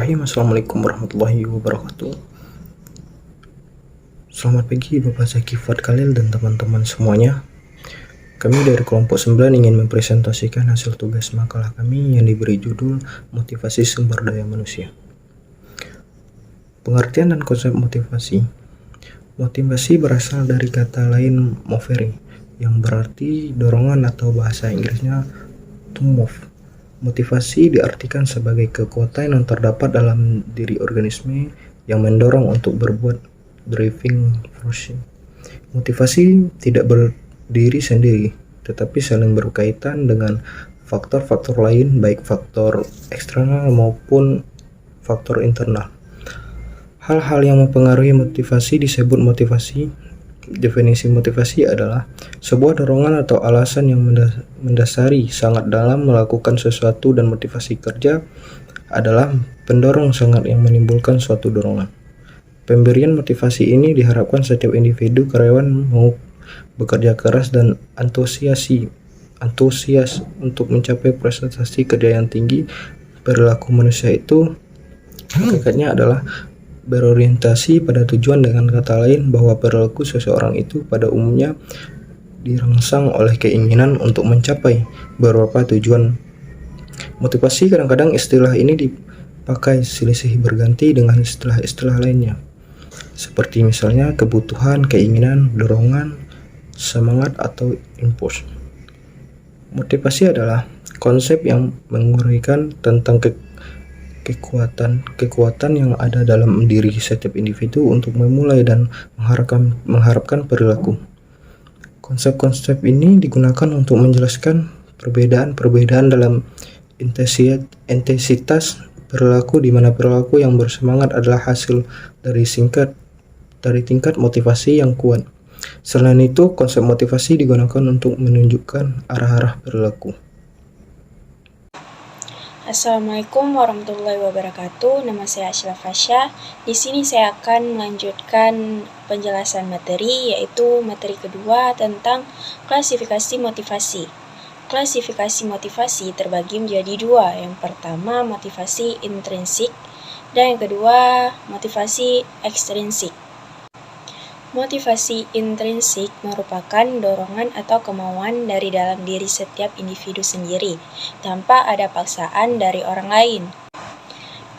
Bismillahirrahmanirrahim. Assalamualaikum warahmatullahi wabarakatuh. Selamat pagi Bapak Zaki Fuad Khalil dan teman-teman semuanya. Kami dari kelompok 9 ingin mempresentasikan hasil tugas makalah kami yang diberi judul Motivasi Sumber Daya Manusia. Pengertian dan konsep motivasi. Motivasi berasal dari kata lain movere, yang berarti dorongan atau bahasa Inggrisnya to move. Motivasi diartikan sebagai kekuatan yang terdapat dalam diri organisme yang mendorong untuk berbuat, driving force. Motivasi tidak berdiri sendiri, tetapi saling berkaitan dengan faktor-faktor lain, baik faktor eksternal maupun faktor internal. Hal-hal yang mempengaruhi motivasi disebut motivasi. Definisi motivasi adalah sebuah dorongan atau alasan yang mendasari sangat dalam melakukan sesuatu, dan motivasi kerja adalah pendorong sangat yang menimbulkan suatu dorongan. Pemberian motivasi ini diharapkan setiap individu, karyawan mau bekerja keras dan antusias untuk mencapai prestasi kerja yang tinggi. Perilaku manusia itu hakikatnya adalah berorientasi pada tujuan. Dengan kata lain, bahwa perilaku seseorang itu pada umumnya dirangsang oleh keinginan untuk mencapai beberapa tujuan. Motivasi kadang-kadang istilah ini dipakai silih berganti dengan istilah-istilah lainnya, seperti misalnya kebutuhan, keinginan, dorongan, semangat, atau impuls. Motivasi adalah konsep yang menguraikan tentang kekuatan yang ada dalam diri setiap individu untuk memulai dan mengharapkan perilaku. Konsep-konsep ini digunakan untuk menjelaskan perbedaan dalam intensitas perilaku, di mana perilaku yang bersemangat adalah hasil dari tingkat motivasi yang kuat. Selain itu, konsep motivasi digunakan untuk menunjukkan arah-arah perilaku. Assalamualaikum warahmatullahi wabarakatuh. Nama saya Ashlaf Fasya. Di sini saya akan melanjutkan penjelasan materi, yaitu materi kedua tentang klasifikasi motivasi. Klasifikasi motivasi terbagi menjadi dua. Yang pertama motivasi intrinsik dan yang kedua motivasi ekstrinsik. Motivasi intrinsik merupakan dorongan atau kemauan dari dalam diri setiap individu sendiri, tanpa ada paksaan dari orang lain.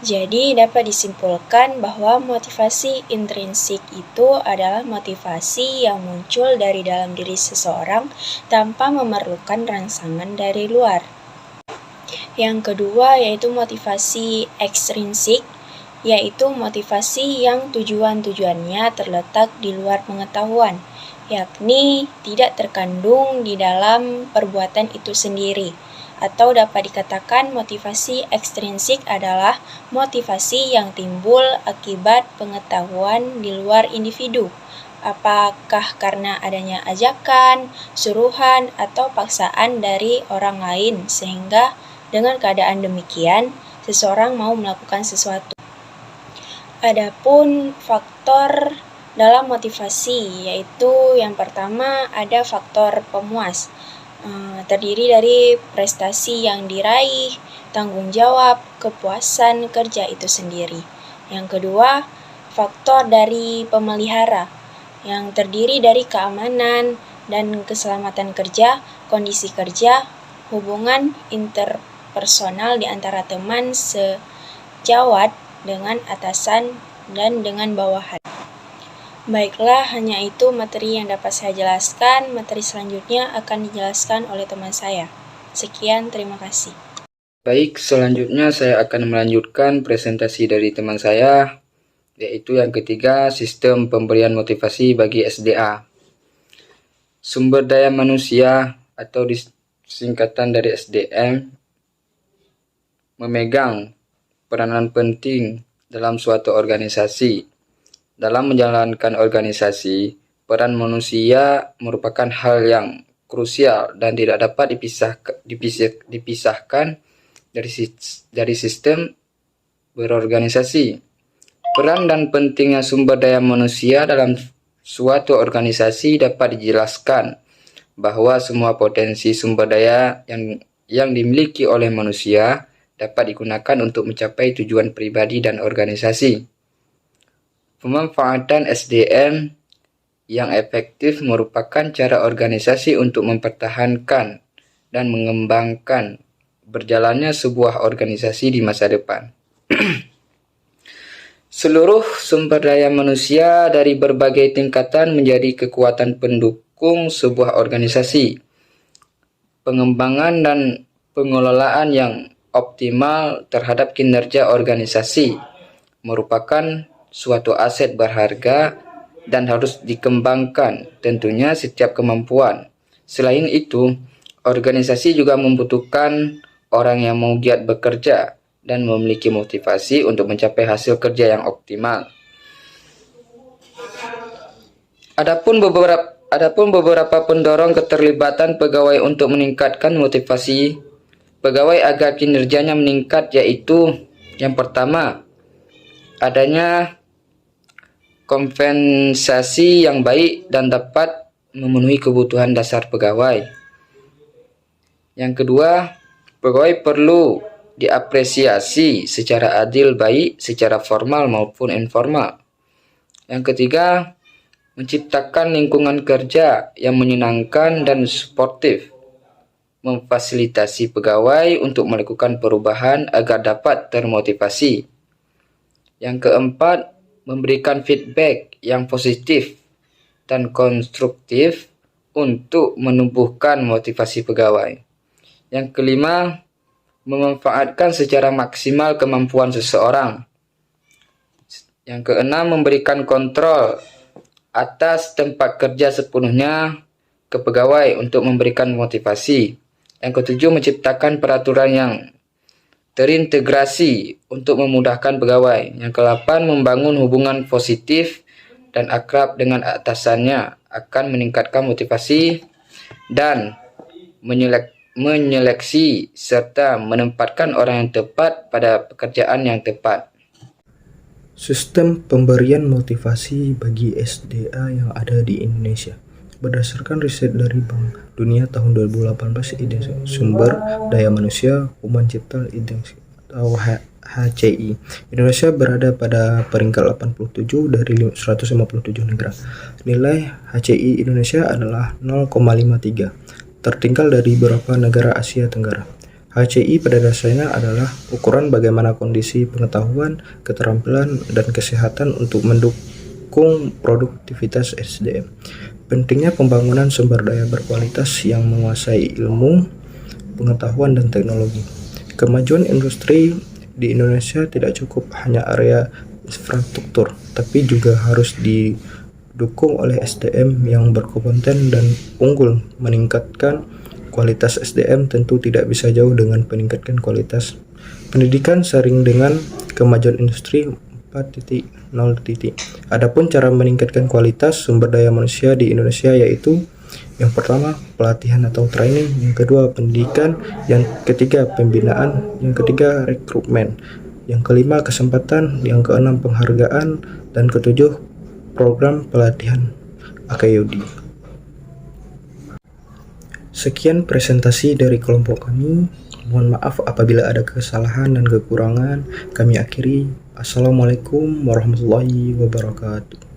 Jadi dapat disimpulkan bahwa motivasi intrinsik itu adalah motivasi yang muncul dari dalam diri seseorang tanpa memerlukan rangsangan dari luar. Yang kedua yaitu motivasi ekstrinsik, yaitu motivasi yang tujuan-tujuannya terletak di luar pengetahuan, yakni tidak terkandung di dalam perbuatan itu sendiri. Atau dapat dikatakan motivasi ekstrinsik adalah motivasi yang timbul akibat pengetahuan di luar individu, apakah karena adanya ajakan, suruhan, atau paksaan dari orang lain, sehingga dengan keadaan demikian seseorang mau melakukan sesuatu. Adapun faktor dalam motivasi, yaitu yang pertama ada faktor pemuas, terdiri dari prestasi yang diraih, tanggung jawab, kepuasan kerja itu sendiri. Yang kedua, faktor dari pemelihara, yang terdiri dari keamanan dan keselamatan kerja, kondisi kerja, hubungan interpersonal di antara teman sejawat dengan atasan dan dengan bawahan. Baiklah, hanya itu materi yang dapat saya jelaskan. Materi selanjutnya akan dijelaskan oleh teman saya. Sekian, terima kasih. Baik, selanjutnya saya akan melanjutkan presentasi dari teman saya, yaitu yang ketiga, sistem pemberian motivasi bagi SDA. Sumber daya manusia atau singkatan dari SDM memegang peranan penting dalam suatu organisasi. Dalam menjalankan organisasi, peran manusia merupakan hal yang krusial dan tidak dapat dipisahkan dari sistem berorganisasi. Peran dan pentingnya sumber daya manusia dalam suatu organisasi dapat dijelaskan bahwa semua potensi sumber daya yang dimiliki oleh manusia dapat digunakan untuk mencapai tujuan pribadi dan organisasi. Pemanfaatan SDM yang efektif merupakan cara organisasi untuk mempertahankan dan mengembangkan berjalannya sebuah organisasi di masa depan. Seluruh sumber daya manusia dari berbagai tingkatan menjadi kekuatan pendukung sebuah organisasi. Pengembangan dan pengelolaan yang optimal terhadap kinerja organisasi merupakan suatu aset berharga dan harus dikembangkan, tentunya setiap kemampuan. Selain itu, organisasi juga membutuhkan orang yang mau giat bekerja dan memiliki motivasi untuk mencapai hasil kerja yang optimal. Adapun beberapa pendorong keterlibatan pegawai untuk meningkatkan motivasi pegawai agar kinerjanya meningkat, yaitu yang pertama, adanya kompensasi yang baik dan dapat memenuhi kebutuhan dasar pegawai. Yang kedua, pegawai perlu diapresiasi secara adil baik secara formal maupun informal. Yang ketiga, menciptakan lingkungan kerja yang menyenangkan dan suportif, memfasilitasi pegawai untuk melakukan perubahan agar dapat termotivasi. Yang keempat, memberikan feedback yang positif dan konstruktif untuk menumbuhkan motivasi pegawai. Yang kelima, memanfaatkan secara maksimal kemampuan seseorang. Yang keenam, memberikan kontrol atas tempat kerja sepenuhnya ke pegawai untuk memberikan motivasi. Yang ketujuh, menciptakan peraturan yang terintegrasi untuk memudahkan pegawai. Yang kedelapan, membangun hubungan positif dan akrab dengan atasannya akan meningkatkan motivasi dan menyeleksi serta menempatkan orang yang tepat pada pekerjaan yang tepat. Sistem pemberian motivasi bagi SDA yang ada di Indonesia. Berdasarkan riset dari Bank Dunia tahun 2018, Indeks Sumber Daya Manusia Human Capital Index atau HCI, Indonesia berada pada peringkat 87 dari 157 negara. Nilai HCI Indonesia adalah 0,53, tertinggal dari beberapa negara Asia Tenggara. HCI pada dasarnya adalah ukuran bagaimana kondisi pengetahuan, keterampilan, dan kesehatan untuk mendukung produktivitas SDM. Pentingnya pembangunan sumber daya berkualitas yang menguasai ilmu, pengetahuan, dan teknologi. Kemajuan industri di Indonesia tidak cukup hanya area infrastruktur, tapi juga harus didukung oleh SDM yang berkompeten dan unggul. Meningkatkan kualitas SDM tentu tidak bisa jauh dengan meningkatkan kualitas pendidikan seiring dengan kemajuan industri 4.0. Adapun cara meningkatkan kualitas sumber daya manusia di Indonesia yaitu yang pertama, pelatihan atau training, yang kedua, pendidikan, yang ketiga, pembinaan, yang ketiga, rekrutmen, yang kelima, kesempatan, yang keenam, penghargaan, dan ketujuh, program pelatihan AKYOD. Sekian presentasi dari kelompok kami. Mohon maaf apabila ada kesalahan dan kekurangan. Kami akhiri. Assalamualaikum warahmatullahi wabarakatuh.